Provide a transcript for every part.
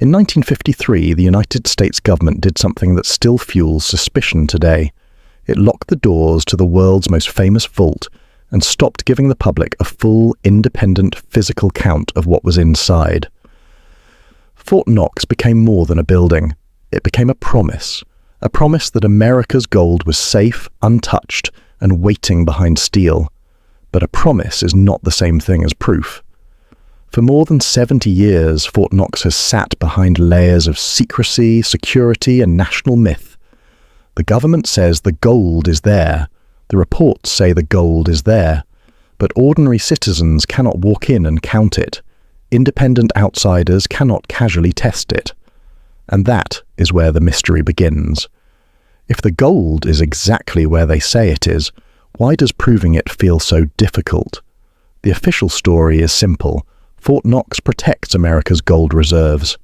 In 1953, the United States government did something that still fuels suspicion today. It locked the doors to the world's most famous vault and stopped giving the public a full, independent, physical count of what was inside. Fort Knox became more than a building. It became a promise that America's gold was safe, untouched, and waiting behind steel. But a promise is not the same thing as proof. For more than 70 years, Fort Knox has sat behind layers of secrecy, security, and national myth. The government says the gold is there. The reports say the gold is there. But ordinary citizens cannot walk in and count it. Independent outsiders cannot casually test it. And that is where the mystery begins. If the gold is exactly where they say it is, why does proving it feel so difficult? The official story is simple. Fort Knox protects America's gold reserves.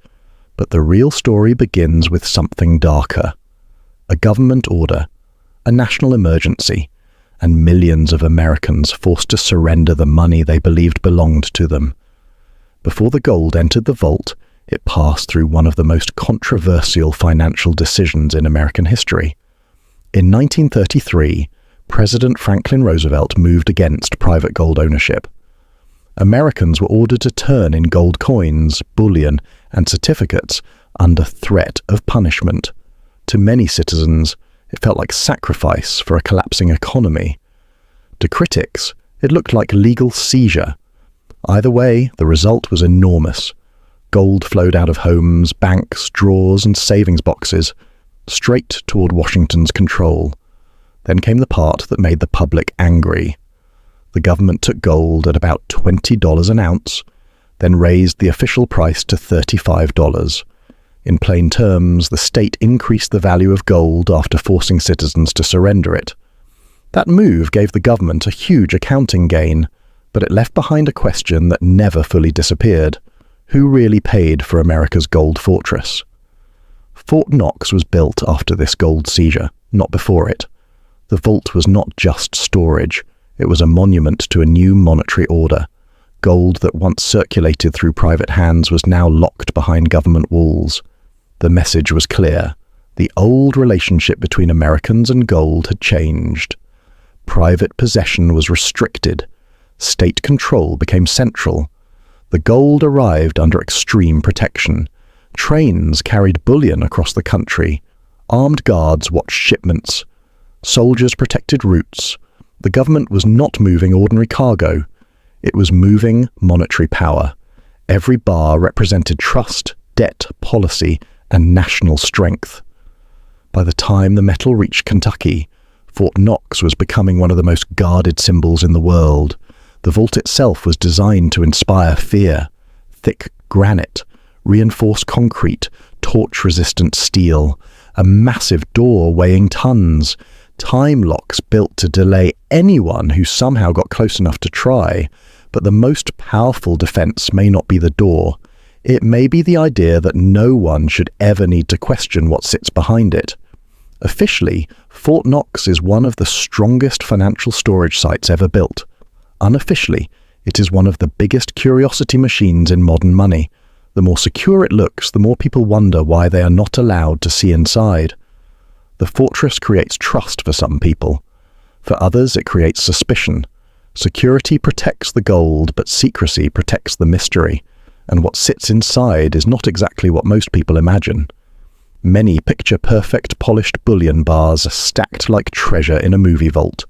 But the real story begins with something darker. A government order, a national emergency, and millions of Americans forced to surrender the money they believed belonged to them. Before the gold entered the vault, it passed through one of the most controversial financial decisions in American history. In 1933, President Franklin Roosevelt moved against private gold ownership. Americans were ordered to turn in gold coins, bullion, and certificates under threat of punishment. To many citizens, it felt like sacrifice for a collapsing economy. To critics, it looked like legal seizure. Either way, the result was enormous. Gold flowed out of homes, banks, drawers, and savings boxes, straight toward Washington's control. Then came the part that made the public angry. The government took gold at about $20 an ounce, then raised the official price to $35. In plain terms, the state increased the value of gold after forcing citizens to surrender it. That move gave the government a huge accounting gain, but it left behind a question that never fully disappeared. Who really paid for America's gold fortress? Fort Knox was built after this gold seizure, not before it. The vault was not just storage. It was a monument to a new monetary order. Gold that once circulated through private hands was now locked behind government walls. The message was clear. The old relationship between Americans and gold had changed. Private possession was restricted. State control became central. The gold arrived under extreme protection. Trains carried bullion across the country. Armed guards watched shipments. Soldiers protected routes. The government was not moving ordinary cargo. It was moving monetary power. Every bar represented trust, debt, policy, and national strength. By the time the metal reached Kentucky, Fort Knox was becoming one of the most guarded symbols in the world. The vault itself was designed to inspire fear. Thick granite, reinforced concrete, torch-resistant steel, a massive door weighing tons, time locks built to delay anyone who somehow got close enough to try. But the most powerful defense may not be the door. It may be the idea that no one should ever need to question what sits behind it. Officially, Fort Knox is one of the strongest financial storage sites ever built. Unofficially, it is one of the biggest curiosity machines in modern money. The more secure it looks, the more people wonder why they are not allowed to see inside. The fortress creates trust for some people. For others, it creates suspicion. Security protects the gold, but secrecy protects the mystery. And what sits inside is not exactly what most people imagine. Many picture-perfect polished bullion bars are stacked like treasure in a movie vault.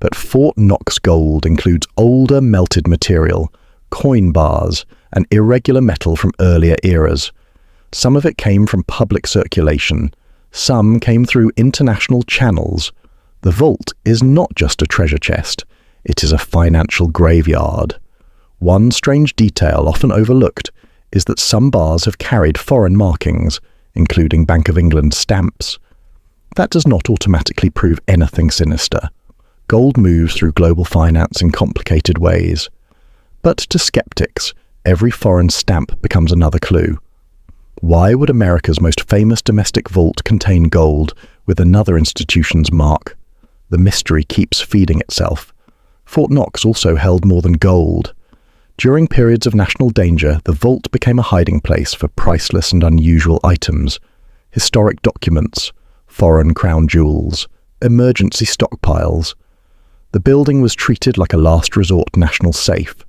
But Fort Knox gold includes older melted material, coin bars, and irregular metal from earlier eras. Some of it came from public circulation. Some came through international channels. The vault is not just a treasure chest. It is a financial graveyard. One strange detail often overlooked is that some bars have carried foreign markings, including Bank of England stamps. That does not automatically prove anything sinister. Gold moves through global finance in complicated ways. But to skeptics, every foreign stamp becomes another clue. Why would America's most famous domestic vault contain gold with another institution's mark? The mystery keeps feeding itself. Fort Knox also held more than gold. During periods of national danger, the vault became a hiding place for priceless and unusual items, historic documents, foreign crown jewels, emergency stockpiles. The building was treated like a last resort national safe.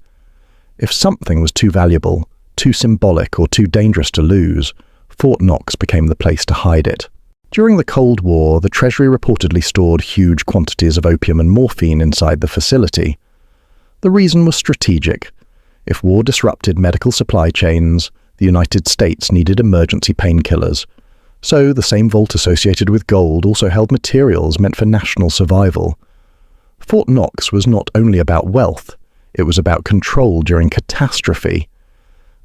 If something was too valuable, too symbolic, or too dangerous to lose, Fort Knox became the place to hide it. During the Cold War, the Treasury reportedly stored huge quantities of opium and morphine inside the facility. The reason was strategic. If war disrupted medical supply chains, the United States needed emergency painkillers. So the same vault associated with gold also held materials meant for national survival. Fort Knox was not only about wealth, it was about control during catastrophe.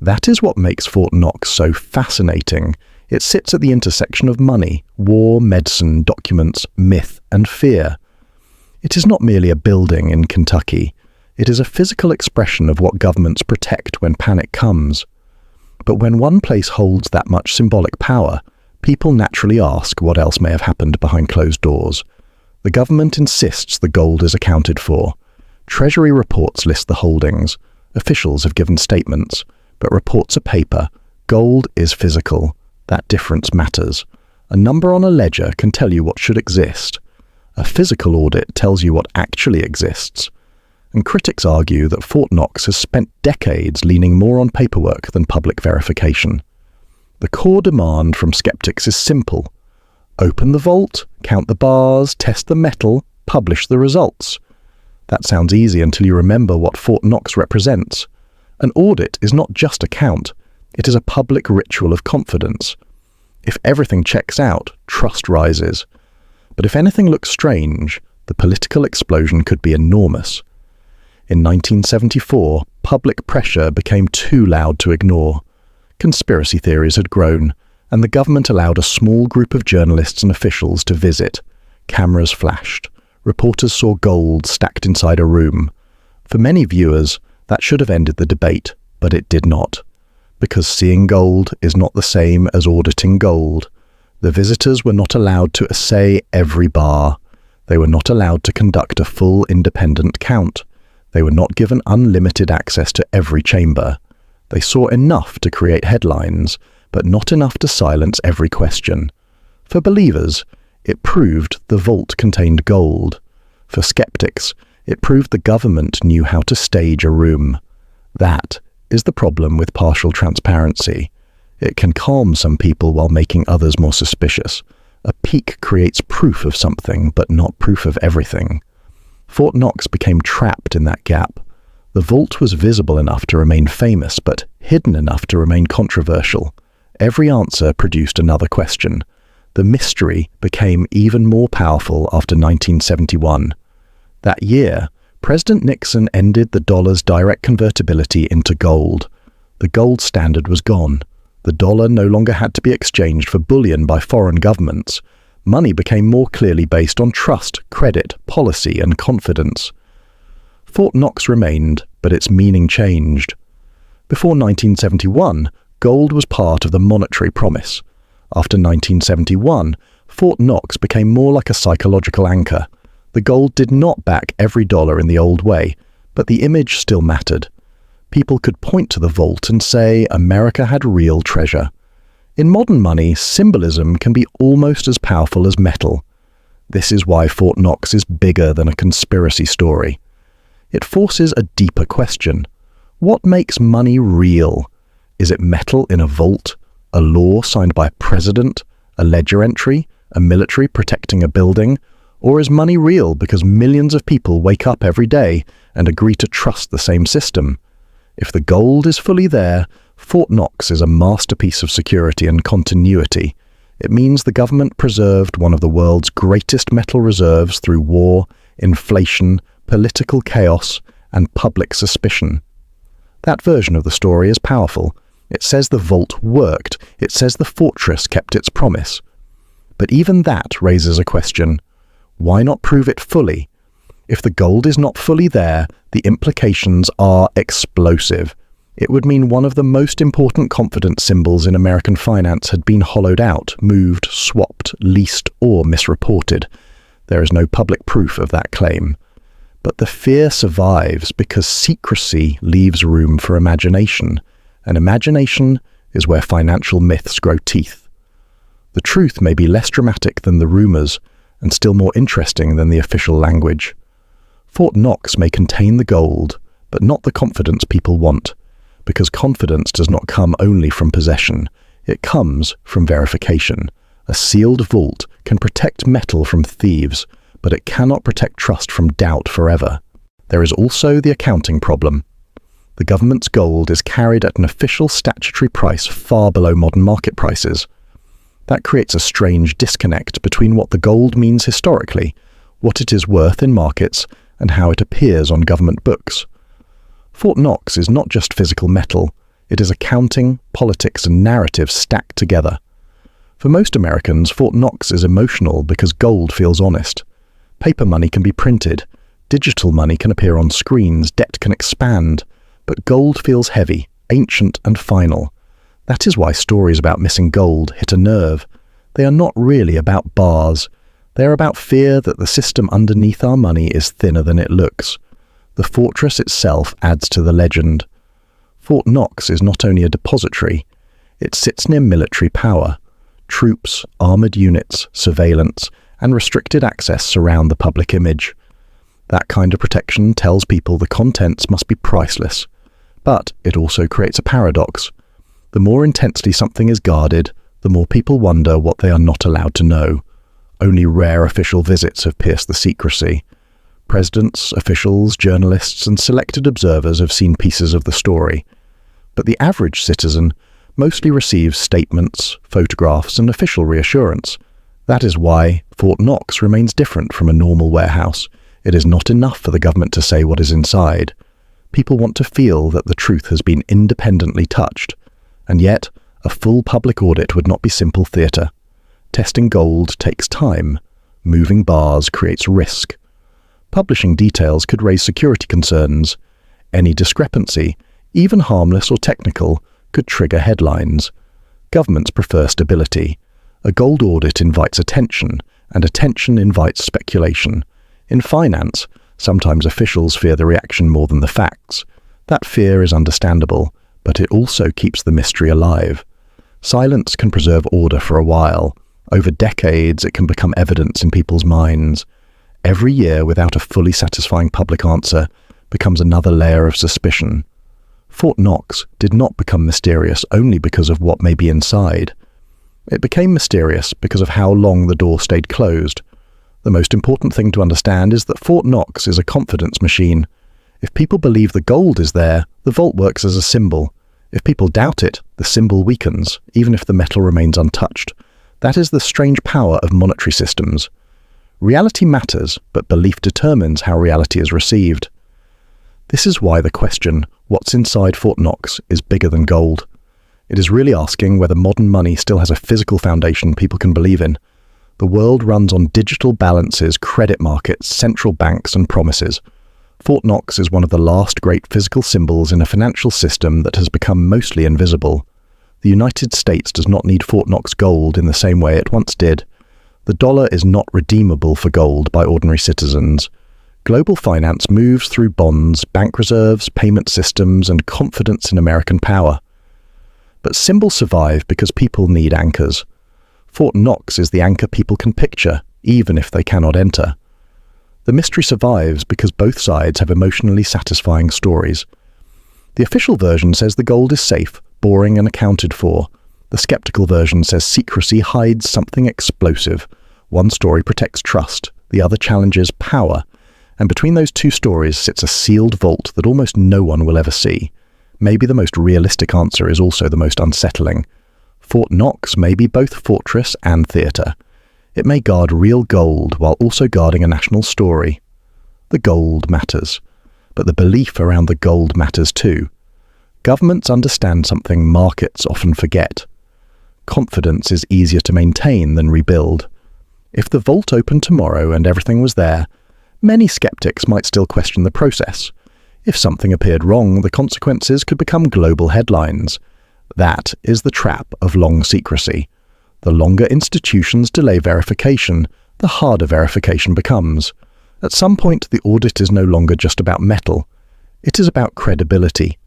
That is what makes Fort Knox so fascinating. It sits at the intersection of money, war, medicine, documents, myth, and fear. It is not merely a building in Kentucky. It is a physical expression of what governments protect when panic comes. But when one place holds that much symbolic power, people naturally ask what else may have happened behind closed doors. The government insists the gold is accounted for. Treasury reports list the holdings. Officials have given statements. But reports are paper. Gold is physical. That difference matters. A number on a ledger can tell you what should exist. A physical audit tells you what actually exists. And critics argue that Fort Knox has spent decades leaning more on paperwork than public verification. The core demand from skeptics is simple. Open the vault, count the bars, test the metal, publish the results. That sounds easy until you remember what Fort Knox represents. An audit is not just a count, it is a public ritual of confidence. If everything checks out, trust rises. But if anything looks strange, the political explosion could be enormous. In 1974, public pressure became too loud to ignore. Conspiracy theories had grown, and the government allowed a small group of journalists and officials to visit. Cameras flashed. Reporters saw gold stacked inside a room. For many viewers, that should have ended the debate, but it did not. Because seeing gold is not the same as auditing gold. The visitors were not allowed to assay every bar. They were not allowed to conduct a full independent count. They were not given unlimited access to every chamber. They saw enough to create headlines, but not enough to silence every question. For believers, it proved the vault contained gold. For skeptics, it proved the government knew how to stage a room. That is the problem with partial transparency. It can calm some people while making others more suspicious. A peek creates proof of something, but not proof of everything. Fort Knox became trapped in that gap. The vault was visible enough to remain famous, but hidden enough to remain controversial. Every answer produced another question. The mystery became even more powerful after 1971. That year, President Nixon ended the dollar's direct convertibility into gold. The gold standard was gone. The dollar no longer had to be exchanged for bullion by foreign governments. Money became more clearly based on trust, credit, policy, and confidence. Fort Knox remained, but its meaning changed. Before 1971, gold was part of the monetary promise. After 1971, Fort Knox became more like a psychological anchor. The gold did not back every dollar in the old way, but the image still mattered. People could point to the vault and say America had real treasure. In modern money, symbolism can be almost as powerful as metal. This is why Fort Knox is bigger than a conspiracy story. It forces a deeper question. What makes money real? Is it metal in a vault? A law signed by a president? A ledger entry? A military protecting a building? Or is money real because millions of people wake up every day and agree to trust the same system? If the gold is fully there, Fort Knox is a masterpiece of security and continuity. It means the government preserved one of the world's greatest metal reserves through war, inflation, political chaos, and public suspicion. That version of the story is powerful. It says the vault worked. It says the fortress kept its promise. But even that raises a question. Why not prove it fully? If the gold is not fully there, the implications are explosive. It would mean one of the most important confidence symbols in American finance had been hollowed out, moved, swapped, leased, or misreported. There is no public proof of that claim. But the fear survives because secrecy leaves room for imagination, and imagination is where financial myths grow teeth. The truth may be less dramatic than the rumors, and still more interesting than the official language. Fort Knox may contain the gold, but not the confidence people want, because confidence does not come only from possession, it comes from verification. A sealed vault can protect metal from thieves, but it cannot protect trust from doubt forever. There is also the accounting problem. The government's gold is carried at an official statutory price far below modern market prices. That creates a strange disconnect between what the gold means historically, what it is worth in markets, and how it appears on government books. Fort Knox is not just physical metal, it is accounting, politics, and narrative stacked together. For most Americans, Fort Knox is emotional because gold feels honest. Paper money can be printed, digital money can appear on screens, debt can expand, but gold feels heavy, ancient, and final. That is why stories about missing gold hit a nerve. They are not really about bars. They are about fear that the system underneath our money is thinner than it looks. The fortress itself adds to the legend. Fort Knox is not only a depository, it sits near military power. Troops, armoured units, surveillance, and restricted access surround the public image. That kind of protection tells people the contents must be priceless. But it also creates a paradox. The more intensely something is guarded, the more people wonder what they are not allowed to know. Only rare official visits have pierced the secrecy. Presidents, officials, journalists, and selected observers have seen pieces of the story. But the average citizen mostly receives statements, photographs, and official reassurance. That is why Fort Knox remains different from a normal warehouse. It is not enough for the government to say what is inside. People want to feel that the truth has been independently touched. And yet, a full public audit would not be simple theatre. Testing gold takes time. Moving bars creates risk. Publishing details could raise security concerns. Any discrepancy, even harmless or technical, could trigger headlines. Governments prefer stability. A gold audit invites attention, and attention invites speculation. In finance, sometimes officials fear the reaction more than the facts. That fear is understandable, but it also keeps the mystery alive. Silence can preserve order for a while. Over decades, it can become evidence in people's minds. Every year without a fully satisfying public answer becomes another layer of suspicion. Fort Knox did not become mysterious only because of what may be inside. It became mysterious because of how long the door stayed closed. The most important thing to understand is that Fort Knox is a confidence machine. If people believe the gold is there, the vault works as a symbol. If people doubt it, the symbol weakens, even if the metal remains untouched. That is the strange power of monetary systems. Reality matters, but belief determines how reality is received. This is why the question, what's inside Fort Knox, is bigger than gold. It is really asking whether modern money still has a physical foundation people can believe in. The world runs on digital balances, credit markets, central banks, and promises. Fort Knox is one of the last great physical symbols in a financial system that has become mostly invisible. The United States does not need Fort Knox gold in the same way it once did. The dollar is not redeemable for gold by ordinary citizens. Global finance moves through bonds, bank reserves, payment systems, and confidence in American power. But symbols survive because people need anchors. Fort Knox is the anchor people can picture, even if they cannot enter. The mystery survives because both sides have emotionally satisfying stories. The official version says the gold is safe, boring, and accounted for. The skeptical version says secrecy hides something explosive. One story protects trust, the other challenges power. And between those two stories sits a sealed vault that almost no one will ever see. Maybe the most realistic answer is also the most unsettling. Fort Knox may be both fortress and theatre. It may guard real gold while also guarding a national story. The gold matters, but the belief around the gold matters too. Governments understand something markets often forget. Confidence is easier to maintain than rebuild. If the vault opened tomorrow and everything was there, many skeptics might still question the process. If something appeared wrong, the consequences could become global headlines. That is the trap of long secrecy. The longer institutions delay verification, the harder verification becomes. At some point, the audit is no longer just about metal. It is about credibility.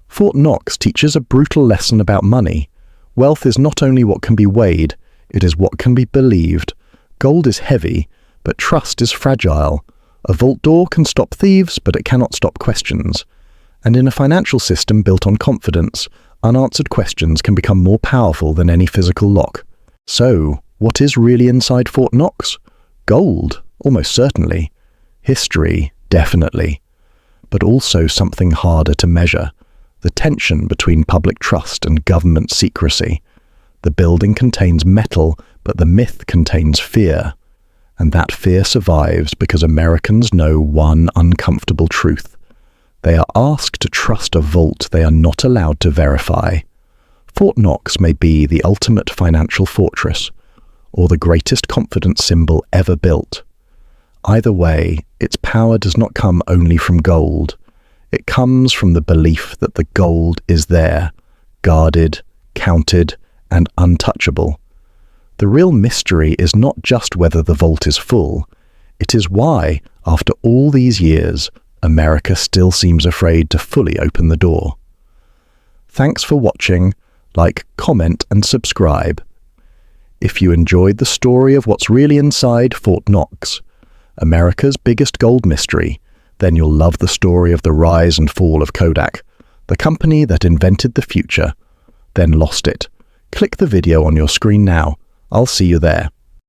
Fort Knox teaches a brutal lesson about money. Wealth is not only what can be weighed, it is what can be believed. Gold is heavy, but trust is fragile. A vault door can stop thieves, but it cannot stop questions. And in a financial system built on confidence, unanswered questions can become more powerful than any physical lock. So, what is really inside Fort Knox? Gold, almost certainly. History, definitely. But also something harder to measure. The tension between public trust and government secrecy. The building contains metal, but the myth contains fear. And that fear survives because Americans know one uncomfortable truth. They are asked to trust a vault they are not allowed to verify. Fort Knox may be the ultimate financial fortress, or the greatest confidence symbol ever built. Either way, its power does not come only from gold. It comes from the belief that the gold is there, guarded, counted, and untouchable. The real mystery is not just whether the vault is full. It is why, after all these years, America still seems afraid to fully open the door. Thanks for watching. Like, comment, and subscribe. If you enjoyed the story of what's really inside Fort Knox, America's biggest gold mystery, then you'll love the story of the rise and fall of Kodak, the company that invented the future, then lost it. Click the video on your screen now. I'll see you there.